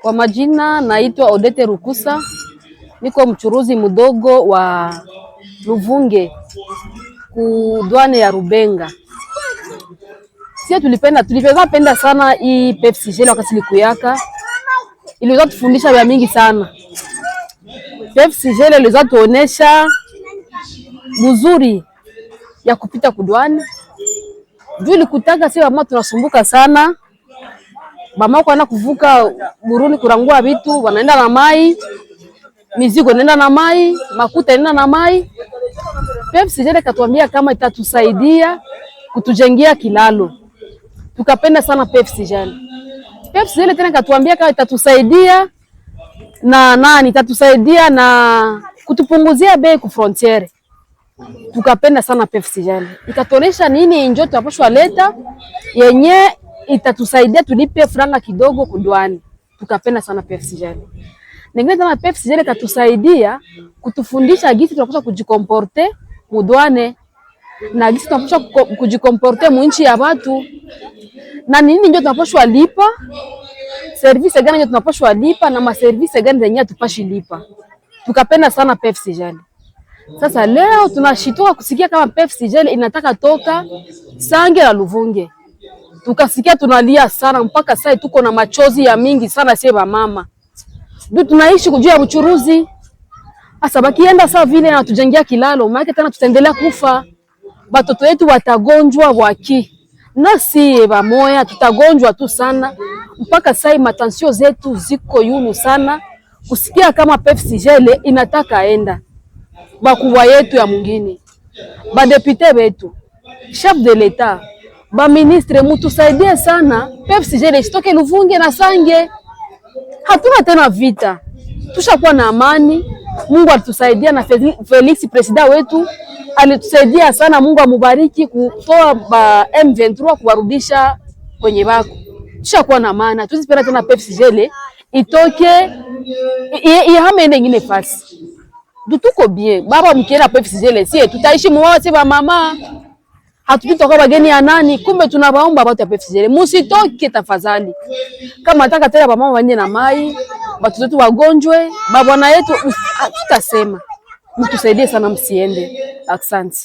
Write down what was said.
Kwa majina naitwa Odete Rukusa, niko mchuruzi mdogo wa Luvunge kudwane ya Rubenga. Sisi tulipenda sana hii Pepsi Gel wakati likuyaka. Iliweza tufundisha vya mingi sana. Pepsi Gel iliweza tuonesha mzuri ya kupita kudwane. Juu likutaka sisi mama tunasumbuka sana. Mama kwa kuvuka Burundi kurangua vitu, wanaenda na mai, mizigo inaenda na mai, makuta inaenda na mai. Pepsi Gel katuambia kama itatusaidia kutujengea kilalo. Tukapenda sana Pepsi Gel. Pepsi Gel tena katuambia kama itatusaidia itatusaidia na kutupunguzia bei ku frontiere. Tukapenda sana Pepsi Gel. Ikatonesha nini njoo tunapashwa leta yenye itatusaidia tulipe franga kidogo kudwani. Tukapenda sana Pepsi Gel. Ningine tena Pepsi Gel katusaidia kutufundisha gisi tunapaswa kujikomporte mudwane na gisi tunapaswa kujikomporte mu nchi ya watu. Na nini ndio tunapaswa lipa? Service gani ndio tunapaswa lipa na ma service gani zenye tupashi lipa. Tukapenda sana Pepsi Gel. Sasa leo tunashitoka kusikia kama Pepsi Gel inataka toka Sange la Luvunge. Tukasikia tunalia sana mpaka sasa tuko na machozi ya mingi sana sema mama. Ndio tunaishi kujua uchuruzi. Sasa bakienda saa vile na tujengia kilalo, maana tena tutaendelea kufa. Batoto wetu watagonjwa waki. Na si bamoya tutagonjwa tu sana. Mpaka sasa matansio zetu ziko yulu sana. Kusikia kama Pepsi Gel inataka enda. Bakubwa yetu ya mwingine. Ba député wetu. Chef de l'État. Ba ministre mutusaidie sana. Pepsi Gel isitoke Luvunge na Sange. Hatuna tena vita. Tushakuwa na amani. Mungu alitusaidia na Felix president wetu alitusaidia sana. Mungu amubariki kutoa ba M23 kuwarudisha kwenye bako. Tushakuwa na amani. Tusipenda tena Pepsi Gel itoke ihame nyingine fasi. Tuko bien. Baba mkienda Pepsi Gel sie tutaishi muwao ba mama. Hatupita kwa bageni ya nani, kumbe tunabaomba watu ya Pepsi Gel. Musitoke tafadhali. Kama nataka tena mama wanye na mai, watu wetu wagonjwe, baba na yetu tutasema. Mtusaidie sana msiende. Asante.